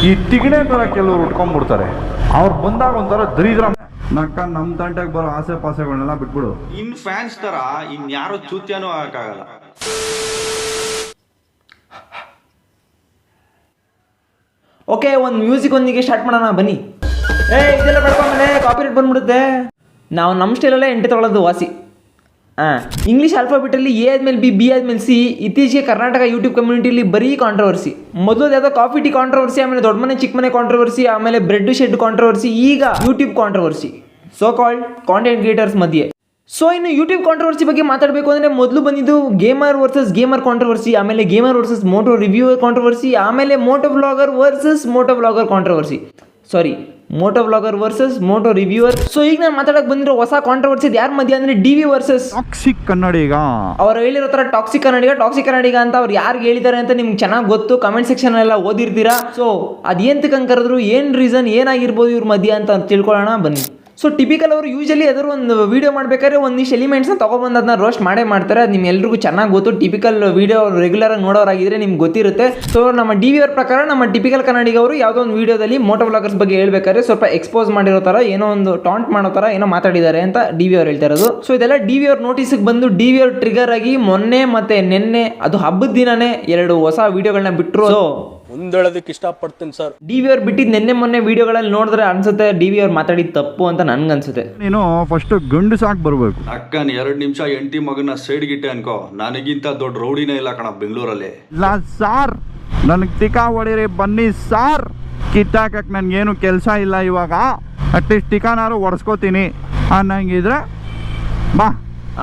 ಈ ತಿಗಣೆ ತರ ಕೆಲವರು ಉಟ್ಕೊಂಡ್ಬಿಡ್ತಾರೆ. ಅವ್ರು ಬಂದಾಗ ಒಂಥರ ದರಿದ್ರ ನಕ್ಕ ನಮ್ಮ ತಂಟೆಗೆ ಬರೋ ಆಸೆ ಪಾಸೆಗಳನ್ನೆಲ್ಲ ಬಿಟ್ಬಿಡು. ಇನ್ ಫ್ಯಾನ್ಸ್ ತರ ಇನ್ಯಾರೋ ಚೂತ್ಯಾನೂ ಆಗಕ್ಕಾಗಲ್ಲ. ಓಕೆ, ಒಂದು ಮ್ಯೂಸಿಕ್ ಒಂದಿಗೆ ಸ್ಟಾರ್ಟ್ ಮಾಡೋಣ ಬನ್ನಿ. ಇದೆಲ್ಲ ಮೇಲೆ ಕಾಪಿರೇಟ್ ಬಂದ್ಬಿಡುತ್ತೆ. ನಾವು ನಮ್ಮ ಸ್ಟೈಲಲ್ಲೇ ಎಂಟು ತೊಗೊಳೋದು ವಾಸಿ. ಇಂಗ್ಲೀಷ್ ಆಲ್ಫಾಬೆಟಲ್ಲಿ ಎ ಆದ್ಮೇಲೆ ಬಿ ಆದ್ಮೇಲೆ ಸಿ. ಇತ್ತೀಚೆಗೆ ಕರ್ನಾಟಕ ಯೂಟ್ಯೂಬ್ ಕಮ್ಯುನಿಟಿಲಿ ಬರೀ ಕಾಂಟ್ರವರ್ಸಿ. ಮೊದಲು ಯಾವುದೋ ಕಾಫಿ ಟೀ ಕಾಂಟ್ರವರ್ಸಿ, ಆಮೇಲೆ ದೊಡ್ಡ ಮನೆ ಚಿಕ್ಕ ಮನೆ ಕಾಂಟ್ರವರ್ಸಿ, ಆಮೇಲೆ ಬ್ರೆಡ್ ಶೆಡ್ ಕಾಂಟ್ರವರ್ಸಿ, ಈಗ YouTube controversy. So called content creators ಮಧ್ಯೆ. ಸೊ ಇನ್ನು ಯೂಟ್ಯೂಬ್ ಕಾಂಟ್ರವರ್ಸಿ ಬಗ್ಗೆ ಮಾತಾಡಬೇಕು ಅಂದರೆ ಮೊದಲು ಬಂದಿದ್ದು ಗೇಮರ್ ವರ್ಸಸ್ ಗೇಮರ್ ಕಾಂಟ್ರವರ್ಸಿ, ಆಮೇಲೆ gamer versus moto reviewer controversy, ಆಮೇಲೆ moto vlogger versus moto vlogger controversy. Moto vlogger versus moto reviewer. So ಈಗ ನಾನು ಮಾತಾಡಕ್ಕೆ ಬಂದಿರೋ ಹೊಸ ಕಾಂಟ್ರವರ್ಸಿ ಯಾರ ಮಧ್ಯೆ ಅಂದರೆ DV ವರ್ಸಸ್ ಟಾಕ್ಸಿಕ್ ಕನ್ನಡಿಗ. ಅವ್ರು ಹೇಳಿರೋ ಥರ ಟಾಕ್ಸಿಕ್ ಕನ್ನಡಿಗ ಅಂತ ಅವ್ರು ಯಾರಿಗೆ ಹೇಳಿದ್ದಾರೆ ಅಂತ ನಿಮ್ಗೆ ಚೆನ್ನಾಗಿ ಗೊತ್ತು. ಕಮೆಂಟ್ ಸೆಕ್ಷನ್ ಎಲ್ಲ ಓದಿರ್ತೀರಾ. ಸೊ ಅದೇಂತಕ್ಕೆ ಕರೆದ್ರು, ಏನು ರೀಸನ್ ಏನಾಗಿರ್ಬೋದು ಇವ್ರ ಮಧ್ಯೆ ಅಂತ ತಿಳ್ಕೊಳ್ಳೋಣ ಬನ್ನಿ. ಸೊ ಟಿಪಿಕಲ್ ಅವರು ಯೂಶಲಿ ಯಾವ್ದಾದ್ರು ಒಂದು ವೀಡಿಯೋ ಮಾಡಬೇಕಾದ್ರೆ ಒಂದಿಷ್ಟು ಎಲಿಮೆಂಟ್ಸ್ನ ತೊಗೊಬಂದು ಅದನ್ನ ರೋಸ್ಟ್ ಮಾಡ್ತಾರೆ. ಅದು ನಿಮ್ಗೆಲ್ರಿಗೂ ಚೆನ್ನಾಗಿ ಗೊತ್ತು. ಟಿಪಿಕಲ್ ವೀಡಿಯೋ ರೆಗ್ಯುಲರಾಗಿ ನೋಡೋರಾಗಿದ್ರೆ ನಿಮ್ಗೆ ಗೊತ್ತಿರುತ್ತೆ. ಸೊ ನಮ್ಮ DV ಅವ್ರ ಪ್ರಕಾರ ನಮ್ಮ ಟಿಪಿಕಲ್ ಕನ್ನಡಿಗ ಅವರು ಯಾವುದೋ ಒಂದು ವೀಡಿಯೋದಲ್ಲಿ ಮೋಟೋ ವ್ಲಾಗರ್ಸ್ ಬಗ್ಗೆ ಹೇಳ್ಬೇಕಾದ್ರೆ ಸ್ವಲ್ಪ ಎಕ್ಸ್ಪೋಸ್ ಮಾಡಿರೋ ಥರ ಏನೋ ಒಂದು ಟಾಂಟ್ ಮಾಡೋ ಥರ ಏನೋ ಮಾತಾಡಿದ್ದಾರೆ ಅಂತ DV ಅವ್ರು ಹೇಳ್ತಾ ಇರೋದು. ಸೊ ಇದೆಲ್ಲ DV ಅವ್ರ ನೋಟಿಸಿಗೆ ಬಂದು DV ಅವ್ರು ಟ್ರಿಗರ್ ಆಗಿ ಮೊನ್ನೆ ಮತ್ತು ನಿನ್ನೆ, ಅದು ಹಬ್ಬದ ದಿನನೇ 2 ಹೊಸ ವೀಡಿಯೋಗಳನ್ನ ಬಿಟ್ಟರು. ಮುಂದೇಳೋದಕ್ಕೆ ಇಷ್ಟಪಡ್ತೀನಿ ಸರ್. DV ಅವ್ರು ಬಿಟ್ಟಿದ್ದು ನಿನ್ನೆ ಮೊನ್ನೆ ವೀಡಿಯೋಗಳಲ್ಲಿ ನೋಡಿದ್ರೆ ಅನ್ಸುತ್ತೆ DV ಅವ್ರು ಮಾತಾಡಿದ ತಪ್ಪು ಅಂತ ನನ್ಗನ್ಸುತ್ತೆ. ನೀನು ಫಸ್ಟ್ ಗಂಡು ಸಾಕು ಬರಬೇಕು. ಅಕ್ಕನ್ 2 ನಿಮಿಷ ಎಂಟಿ ಮಗನ ಸೈಡ್ಗಿಟ್ಟೆ ಅನ್ಕೋ, ನನಗಿಂತ ದೊಡ್ಡ ರೌಡಿನೇ ಇಲ್ಲ ಕಣ ಬೆಂಗಳೂರಲ್ಲಿ. ಇಲ್ಲ ಸಾರ್, ನನಗೆ ತಿಕಾ ಹೊಡೀರಿ ಬನ್ನಿ ಸಾರ್. ಕಿತ್ತಾಕಕ್ಕೆ ನನಗೇನು ಕೆಲಸ ಇಲ್ಲ ಇವಾಗ. ಅಟ್ಲೀಸ್ಟ್ ಟಿಕಾನಾರು ಒಡ್ಸ್ಕೋತೀನಿ ಅನ್ನಂಗಿದ್ರೆ ಬಾ.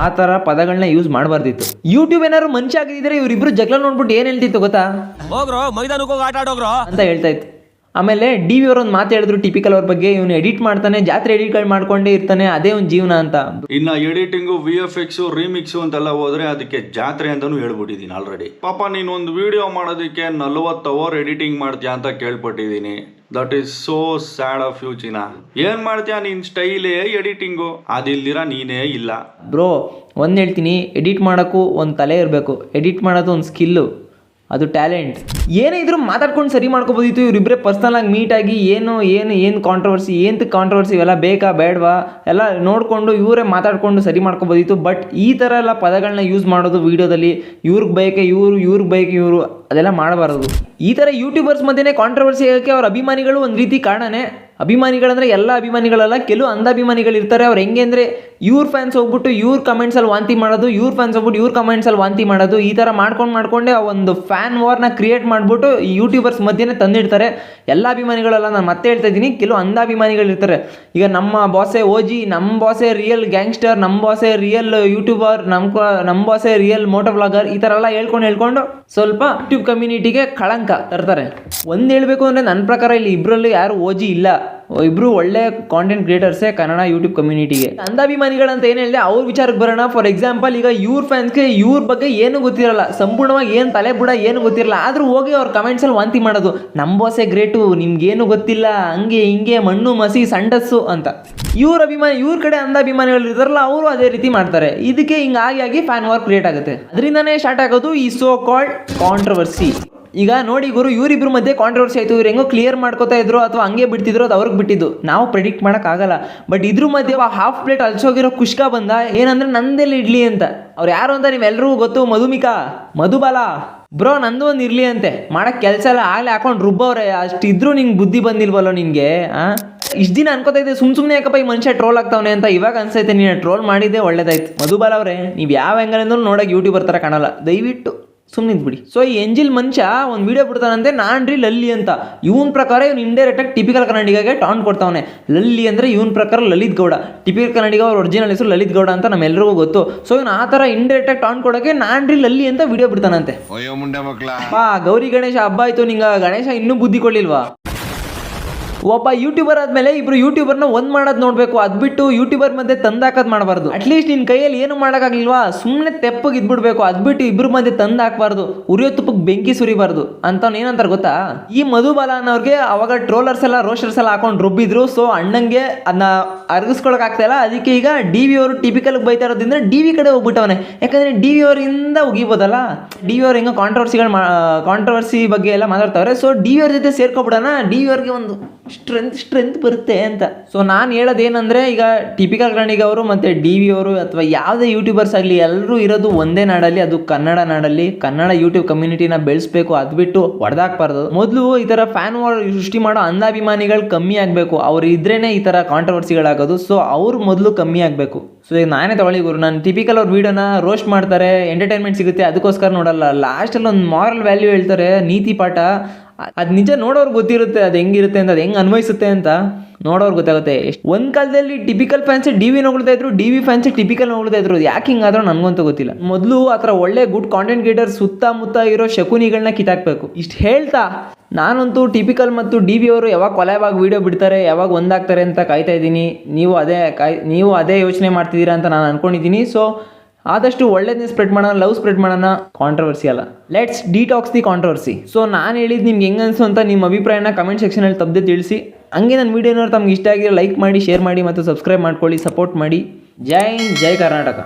ಆ ಥರ ಪದಗಳನ್ನ ಯೂಸ್ ಮಾಡಬಾರ್ದಿತ್ತು. ಯೂಟ್ಯೂಬ್ ಏನಾದ್ರು ಮನುಷ್ಯ ಆಗಿದ್ರೆ ಇವರಿಬ್ರು ಜಗಳ ನೋಡ್ಬಿಟ್ಟು ಏನು ಹೇಳ್ತಿತ್ತು ಗೊತ್ತಾ? ಹೋಗ್ರೋ ಮೈದಾನಕ್ಕೆ ಹೋಗಿ ಆಟ ಆಡೋಗ್ರೋ ಅಂತ ಹೇಳ್ತಾ ಇತ್ತು. ಆಮೇಲೆ DV ಅವರು ಒಂದು ಮಾತು ಹೇಳಿದ್ರು ಟಿಪಿಕಲ್ ಅವ್ರ ಬಗ್ಗೆ, ಇವನು ಎಡಿಟ್ ಮಾಡ್ತಾನೆ, ಜಾತ್ರೆ ಎಡಿಟ್ಗಳು ಮಾಡ್ಕೊಂಡೇ ಇರ್ತಾನೆ, ಅದೇ ಒಂದು ಜೀವನ ಅಂತ. ಇನ್ನ ಎಡಿಟಿಂಗು, VFX, ರೀಮಿಕ್ಸು ಅಂತೆಲ್ಲ ಹೋದ್ರೆ ಅದಕ್ಕೆ ಜಾತ್ರೆ ಅಂತಾನು ಹೇಳ್ಬಿಟ್ಟಿದ್ದೀನಿ ಆಲ್ರೆಡಿ. ಪಾಪ ನೀನು ಒಂದು ವಿಡಿಯೋ ಮಾಡೋದಕ್ಕೆ 40 ಅವರ್ ಎಡಿಟಿಂಗ್ ಮಾಡ್ತೀಯಾ ಅಂತ ಕೇಳ್ಪಟ್ಟಿದ್ದೀನಿ. That is so sad of you ಚಿನ್ನ. ಏನ್ ಮಾಡ್ತೀಯಾ ನೀನ್ ಸ್ಟೈಲೇ ಎಡಿಟಿಂಗು, ಅದಿಲ್ದಿರ ನೀನೇ ಇಲ್ಲ ಬ್ರೋ. ಒಂದು ಹೇಳ್ತೀನಿ, ಎಡಿಟ್ ಮಾಡೋಕ್ಕೂ ಒಂದು ತಲೆ ಇರಬೇಕು. ಎಡಿಟ್ ಮಾಡೋದು ಒಂದು ಸ್ಕಿಲ್ಲು, ಅದು ಟ್ಯಾಲೆಂಟ್. ಏನೇ ಇದ್ರೂ ಮಾತಾಡ್ಕೊಂಡು ಸರಿ ಮಾಡ್ಕೋಬೋದಿತ್ತು. ಇವರಿಬ್ಬರೇ ಪರ್ಸ್ನಲಾಗಿ ಮೀಟಾಗಿ ಏನು ಕಾಂಟ್ರವರ್ಸಿ ಇವೆಲ್ಲ ಬೇಕಾ ಬೇಡವಾ ಎಲ್ಲ ನೋಡಿಕೊಂಡು ಇವರೇ ಮಾತಾಡ್ಕೊಂಡು ಸರಿ ಮಾಡ್ಕೋಬೋದಿತ್ತು. ಬಟ್ ಈ ಥರ ಎಲ್ಲ ಪದಗಳನ್ನ ಯೂಸ್ ಮಾಡೋದು ವೀಡಿಯೋದಲ್ಲಿ, ಇವ್ರಿಗೆ ಬೈಕೆ ಇವರು ಅದೆಲ್ಲ ಮಾಡಬಾರದು. ಈ ಥರ ಯೂಟ್ಯೂಬರ್ಸ್ ಮಧ್ಯೆ ಕಾಂಟ್ರವರ್ಸಿ ಆಗೋಕ್ಕೆ ಅವ್ರ ಅಭಿಮಾನಿಗಳು ಒಂದು ರೀತಿ ಕಾರಣನೇ. ಅಭಿಮಾನಿಗಳಂದರೆ ಎಲ್ಲ ಅಭಿಮಾನಿಗಳಲ್ಲ, ಕೆಲವು ಅಂಧಾಭಿಮಾನಿಗಳು ಇರ್ತಾರೆ. ಅವ್ರು ಹೆಂಗೆ ಅಂದರೆ ಇವ್ರ ಫ್ಯಾನ್ಸ್ ಹೋಗ್ಬಿಟ್ಟು ಇವ್ರ ಕಮೆಂಟ್ಸಲ್ಲಿ ವಾಂತಿ ಮಾಡೋದು, ಇವ್ರ ಫ್ಯಾನ್ಸ್ ಹೋಗ್ಬಿಟ್ಟು ಇವ್ರ ಕಮೆಂಟ್ಸಲ್ಲಿ ವಾಂತಿ ಮಾಡೋದು, ಈ ಥರ ಮಾಡ್ಕೊಂಡೇ ಒಂದು ಫ್ಯಾನ್ ವಾರ್ನ ಕ್ರಿಯೇಟ್ ಮಾಡಿಬಿಟ್ಟು ಈ ಯೂಟ್ಯೂಬರ್ಸ್ ಮಧ್ಯೆ ತಂದಿಡ್ತಾರೆ. ಎಲ್ಲ ಅಭಿಮಾನಿಗಳಲ್ಲ, ನಾನು ಮತ್ತೆ ಹೇಳ್ತಾ ಇದ್ದೀನಿ, ಕೆಲವು ಅಂಧಾಭಿಮಾನಿಗಳು ಇರ್ತಾರೆ. ಈಗ ನಮ್ಮ ಬಾಸೇ OG, ನಮ್ಮ ಬಾಸೇ ರಿಯಲ್ ಗ್ಯಾಂಗ್ಸ್ಟರ್, ನಮ್ಮ ಬಾಸೇ ರಿಯಲ್ ಯೂಟ್ಯೂಬರ್, ನಮ್ಮ ಬಾಸೇ ರಿಯಲ್ ಮೋಟೋ ವ್ಲಾಗರ್, ಈ ಥರ ಎಲ್ಲ ಹೇಳ್ಕೊಂಡು ಸ್ವಲ್ಪ ಯೂಟ್ಯೂಬ್ ಕಮ್ಯುನಿಟಿಗೆ ಕಳಂಕ ತರ್ತಾರೆ. ಒಂದು ಹೇಳಬೇಕು ಅಂದರೆ ನನ್ನ ಪ್ರಕಾರ ಇಲ್ಲಿ ಇಬ್ಬರಲ್ಲಿ ಯಾರು OG ಇಲ್ಲ. ಇಬ್ರು ಒಳ್ಳೆ ಕಾಂಟೆಂಟ್ ಕ್ರಿಯೇಟರ್ಸೇ ಕನ್ನಡ ಯೂಟ್ಯೂಬ್ ಕಮ್ಯುನಿಟಿಗೆ. ಅಂಧಾಭಿಮಾನಿಗಳಂತ ಏನು ಹೇಳಿದೆ ಅವ್ರ ವಿಚಾರಕ್ಕೆ ಬರೋಣ. ಫಾರ್ ಎಕ್ಸಾಂಪಲ್, ಈಗ ಇವ್ರ ಫ್ಯಾನ್ಸ್ಗೆ ಇವ್ರ ಬಗ್ಗೆ ಏನು ಗೊತ್ತಿರಲ್ಲ, ಸಂಪೂರ್ಣವಾಗಿ ಏನು ತಲೆ ಬುಡ ಏನು ಗೊತ್ತಿರಲ್ಲ, ಆದರೂ ಹೋಗಿ ಅವ್ರ ಕಮೆಂಟ್ಸಲ್ಲಿ ವಾಂತಿ ಮಾಡೋದು, ನಮ್ಮ ಬಾಸೇ ಗ್ರೇಟು, ನಿಮ್ಗೇನು ಗೊತ್ತಿಲ್ಲ, ಹಂಗೆ ಹಿಂಗೆ ಮಣ್ಣು ಮಸಿ ಸಂಡಸ್ಸು ಅಂತ. ಇವ್ರ ಕಡೆ ಅಂಧಾಭಿಮಾನಿಗಳು ಇರ್ತಾರಲ್ಲ, ಅವರು ಅದೇ ರೀತಿ ಮಾಡ್ತಾರೆ. ಇದಕ್ಕೆ ಹಿಂಗಾಗಿ ಫ್ಯಾನ್ ವಾರ್ ಕ್ರಿಯೇಟ್ ಆಗುತ್ತೆ. ಅದರಿಂದನೇ ಸ್ಟಾರ್ಟ್ ಆಗೋದು ಈ ಸೋ ಕಾಲ್ಡ್ ಕಾಂಟ್ರವರ್ಸಿ. ಈಗ ನೋಡಿ ಗುರು, ಇವರಿಬ್ಬರ ಮಧ್ಯೆ ಕಾಂಟ್ರವರ್ಸಿ ಆಯಿತು. ಇವ್ರು ಹೆಂಗೋ ಕ್ಲಿಯರ್ ಮಾಡ್ಕೋತಾ ಇದ್ರು ಅಥವಾ ಹಂಗೆ ಬಿಡ್ತಿದ್ರು, ಅದು ಅವ್ರಿಗೆ ಬಿಟ್ಟಿದ್ದು, ನಾವು ಪ್ರೆಡಿಕ್ಟ್ ಮಾಡೋಕ್ಕಾಗಲ್ಲ. ಬಟ್ ಇದ್ರ ಮಧ್ಯೆ ಹಾಫ್ ಪ್ಲೇಟ್ ಅಲ್ಸೋಗಿರೋ ಕುಷ್ಕ ಬಂದ, ಏನಂದ್ರೆ ನಂದೆಲ್ಲಿ ಇಡ್ಲಿ ಅಂತ. ಅವ್ರು ಯಾರು ಅಂತ ನೀವೆಲ್ಲರಿಗೂ ಗೊತ್ತು, ಮಧುಬಾಲ ಬ್ರೋ. ನಂದು ಒಂದು ಇರಲಿ ಅಂತೆ, ಮಾಡೋಕ್ಕೆ ಕೆಲಸ ಎಲ್ಲ ಆಗಲೇ ಹಾಕೊಂಡು ರುಬ್ಬವ್ರೆ. ಅಷ್ಟಿದ್ರೂ ನಿಂಗೆ ಬುದ್ಧಿ ಬಂದಿಲ್ವಲ್ಲೋ ನಿನಗೆ? ಇಷ್ಟು ದಿನ ಅನ್ಕೋತಾ ಇದ್ದೆ ಸುಮ್ಮನೆ ಯಾಕಪ್ಪ ಈ ಮನುಷ್ಯ ಟ್ರೋಲ್ ಆಗ್ತಾವನೆ ಅಂತ. ಇವಾಗ ಅನ್ಸೈತೆ ನೀನು ಟ್ರೋಲ್ ಮಾಡಿದ್ದೆ ಒಳ್ಳೇದಾಯ್ತು. ಮಧುಬಾಲ ಅವರೇ, ನೀವು ಯಾವ ಹೆಂಗಂದ್ರೂ ನೋಡೋಕೆ ಯೂಟ್ಯೂಬರ್ ಥರ ಕಾಣಲ್ಲ, ದಯವಿಟ್ಟು ಸುಮ್ಮನೆ ಬಿಡಿ. ಸೊ ಈ ಎಂಜಿಲ್ ಮನುಷ್ಯ ಒಂದು ವೀಡಿಯೋ ಬಿಡ್ತಾನಂತೆ, ನಾನ್ರಿ ಲಲ್ಲಿ ಅಂತ. ಇವನ್ ಪ್ರಕಾರ ಇವ್ನು ಇಂಡೈರೆಕ್ಟಾಗಿ ಟಿಪಿಕಲ್ ಕನ್ನಡಿಗಗೆ ಟಾನ್ ಕೊಡ್ತಾವನೆ. ಲಲ್ಲಿ ಅಂದರೆ ಇವನ್ ಪ್ರಕಾರ ಲಲಿತ್ ಗೌಡ, ಟಿಪಿಕಲ್ ಕನ್ನಡಿಗ ಅವ್ರ ಒರಿಜಿನಲ್ ಹೆಸರು ಲಲಿತ್ ಗೌಡ ಅಂತ ನಮ್ಮೆಲ್ಲರಿಗೂ ಗೊತ್ತು. ಸೊ ಇವನು ಆ ಥರ ಇಂಡೈರೆಕ್ಟಾಗಿ ಟಾನ್ ಕೊಡೋಕ್ಕೆ ನಾನ್ರಿ ಲಲ್ಲಿ ಅಂತ ವೀಡಿಯೋ ಬಿಡ್ತಾನಂತೆ. ಗೌರಿ ಗಣೇಶ ಹಬ್ಬ ಆಯಿತು, ನಿಂಗೆ ಗಣೇಶ ಇನ್ನೂ ಬುದ್ಧಿ ಕೊಡ್ಲಿಲ್ವಾ? ಒಬ್ಬ ಯೂಟ್ಯೂಬರ್ ಆದಮೇಲೆ ಇಬ್ರು ಯೂಟ್ಯೂಬರ್ನ ಒಂದು ಮಾಡೋದು ನೋಡಬೇಕು, ಅದು ಬಿಟ್ಟು ಯೂಟ್ಯೂಬರ್ ಮಧ್ಯೆ ತಂದಾಕೋದು ಮಾಡಬಾರ್ದು. ಅಟ್ಲೀಸ್ಟ್ ನಿನ್ನ ಕೈಯಲ್ಲಿ ಏನು ಮಾಡೋಕ್ಕಾಗಲಿಲ್ವಾ, ಸುಮ್ಮನೆ ತೆಪ್ಪಗೆ ಇದ್ಬಿಡ್ಬೇಕು, ಅದು ಬಿಟ್ಟು ಇಬ್ಬರ ಮಧ್ಯೆ ತಂದು ಹಾಕಬಾರ್ದು, ಉರಿಯೋ ತುಪ್ಪಕ್ಕೆ ಬೆಂಕಿ ಸುರಿಬಾರ್ದು ಅಂತವ್ನು ಏನಂತಾರೆ ಗೊತ್ತಾ? ಈ ಮಧುಬಾಲ ಅನ್ನೋರಿಗೆ ಅವಾಗ ಟ್ರೋಲರ್ಸ್ ಎಲ್ಲ ರೋಸ್ಟರ್ಸ್ ಎಲ್ಲ ಹಾಕೊಂಡು ರುಬ್ಬಿದ್ರು. ಸೊ ಅಣ್ಣಂಗೆ ಅದನ್ನ ಅರ್ಗಿಸ್ಕೊಳಕ್ ಆಗ್ತಾ ಇಲ್ಲ. ಅದಕ್ಕೆ ಈಗ ಡಿ ವಿ ಅವರು ಟಿಪಿಕಲ್ ಬೈತಾ ಇರೋದ್ರಿಂದ ಡಿ ವಿ ಕಡೆ ಹೋಗ್ಬಿಟ್ಟವನೆ. ಯಾಕಂದ್ರೆ ಡಿ ವಿ ಅವರಿಂದ ಉಗಿಬೋದಲ್ಲ. ಡಿ ವಿ ಅವ್ರು ಹೆಂಗೋ ಕಾಂಟ್ರವರ್ಸಿ ಬಗ್ಗೆ ಎಲ್ಲ ಮಾತಾಡ್ತಾವ್ರೆ. ಸೊ ಡಿ ವಿ ಅವ್ರ ಜೊತೆ ಸೇರ್ಕೊಬಿಡೋಣ, ಡಿ ವಿ ಅವ್ರಿಗೆ ಒಂದು ಸ್ಟ್ರೆಂತ್ ಬರುತ್ತೆ ಅಂತ. ಸೊ ನಾನು ಹೇಳೋದೇನಂದ್ರೆ, ಈಗ ಟಿಪಿಕಲ್ ರಾಣಿಗ ಅವರು ಮತ್ತೆ ಡಿ ವಿ ಅವರು ಅಥವಾ ಯಾವುದೇ ಯೂಟ್ಯೂಬರ್ಸ್ ಆಗಲಿ ಎಲ್ಲರೂ ಇರೋದು ಒಂದೇ ನಾಡಲ್ಲಿ, ಅದು ಕನ್ನಡ ನಾಡಲ್ಲಿ. ಕನ್ನಡ ಯೂಟ್ಯೂಬ್ ಕಮ್ಯುನಿಟಿನ ಬೆಳೆಸಬೇಕು, ಅದು ಬಿಟ್ಟು ಹೊಡೆದಾಕ್ಬಾರ್ದು. ಮೊದಲು ಈ ಥರ ಫ್ಯಾನ್ ವಾರ್ ಸೃಷ್ಟಿ ಮಾಡೋ ಅಂಧಾಭಿಮಾನಿಗಳು ಕಮ್ಮಿ ಆಗಬೇಕು. ಅವ್ರು ಇದ್ರೇನೆ ಈ ಥರ ಕಾಂಟ್ರವರ್ಸಿಗಳಾಗೋದು. ಸೊ ಅವ್ರು ಮೊದಲು ಕಮ್ಮಿ ಆಗಬೇಕು. ಸೊ ಈಗ ನಾನೇ ತಗೊಳ್ಳಿ ಗುರು, ನಾನು ಟಿಪಿಕಲ್ ಅವ್ರ ವೀಡಿಯೋನ ರೋಸ್ಟ್ ಮಾಡ್ತಾರೆ, ಎಂಟರ್ಟೈನ್ಮೆಂಟ್ ಸಿಗುತ್ತೆ ಅದಕ್ಕೋಸ್ಕರ ನೋಡಲ್ಲ. ಲಾಸ್ಟಲ್ಲಿ ಒಂದು ಮಾರಲ್ ವ್ಯಾಲ್ಯೂ ಹೇಳ್ತಾರೆ, ನೀತಿ ಪಾಠ. ಅದು ನಿಜ ನೋಡೋರು ಗೊತ್ತಿರುತ್ತೆ ಅದು ಹೆಂಗಿರುತ್ತೆ ಅಂತ, ಅದು ಹೆಂಗೆ ಅನ್ವಯಿಸುತ್ತೆ ಅಂತ ನೋಡೋರು ಗೊತ್ತಾಗುತ್ತೆ. ಒಂದು ಕಾಲದಲ್ಲಿ ಟಿಪಿಕಲ್ ಫ್ಯಾನ್ಸ್ ಡಿ ವಿ ನೋಡ್ತಾ ಇದ್ರು, ಡಿ ವಿ ಫ್ಯಾನ್ಸ್ ಟಿಪಿಕಲ್ ನೋಡ್ತಾ ಇದ್ರು. ಯಾಕೆ ಹಿಂಗಾದ್ರೂ ನನಗಂತೂ ಗೊತ್ತಿಲ್ಲ. ಮೊದಲು ಆ ಥರ ಒಳ್ಳೆ ಗುಡ್ ಕಾಂಟೆಂಟ್ ಕ್ರಿಯೇಟರ್ ಸುತ್ತಮುತ್ತ ಇರೋ ಶಕುನಿಗಳನ್ನ ಕಿತ್ತಾಕ್ಬೇಕು. ಇಷ್ಟು ಹೇಳ್ತಾ ನಾನಂತೂ ಟಿಪಿಕಲ್ ಮತ್ತು ಡಿ ವಿ ಅವರು ಯಾವಾಗ ಕೊಲೆವಾಗಿ ವೀಡಿಯೋ ಬಿಡ್ತಾರೆ, ಯಾವಾಗ ಒಂದಾಗ್ತಾರೆ ಅಂತ ಕಾಯ್ತಾ ಇದ್ದೀನಿ. ನೀವು ಅದೇ ಯೋಚನೆ ಮಾಡ್ತಿದ್ದೀರಾ ಅಂತ ನಾನು ಅನ್ಕೊಂಡಿದ್ದೀನಿ. ಸೊ ಆದಷ್ಟು ಒಳ್ಳೇದನ್ನ ಸ್ಪ್ರೆಡ್ ಮಾಡೋಣ, ಲವ್ ಸ್ಪ್ರೆಡ್ ಮಾಡೋಣ, ಕಾಂಟ್ರವರ್ಸಿ ಅಲ್ಲ. Let's detox the controversy. So ನಾನು ಹೇಳಿದ್ದು ನಿಮ್ಗೆ ಹೆಂಗೆ ಅನಿಸು ಅಂತ ನಿಮ್ಮ ಅಭಿಪ್ರಾಯನ ಕಮೆಂಟ್ ಸೆಕ್ಷನಲ್ಲಿ ತಪ್ಪದೆ ತಿಳಿಸಿ. ಹಂಗೆ ನನ್ನ ವೀಡಿಯೋನ ತಮ್ಗೆ ಇಷ್ಟ ಆಗಿರೋ ಲೈಕ್ ಮಾಡಿ, ಶೇರ್ ಮಾಡಿ ಮತ್ತು ಸಬ್ಸ್ಕ್ರೈಬ್ ಮಾಡ್ಕೊಳ್ಳಿ, ಸಪೋರ್ಟ್ ಮಾಡಿ. ಜೈ ಹಿಂದ್, ಜೈ ಕರ್ನಾಟಕ.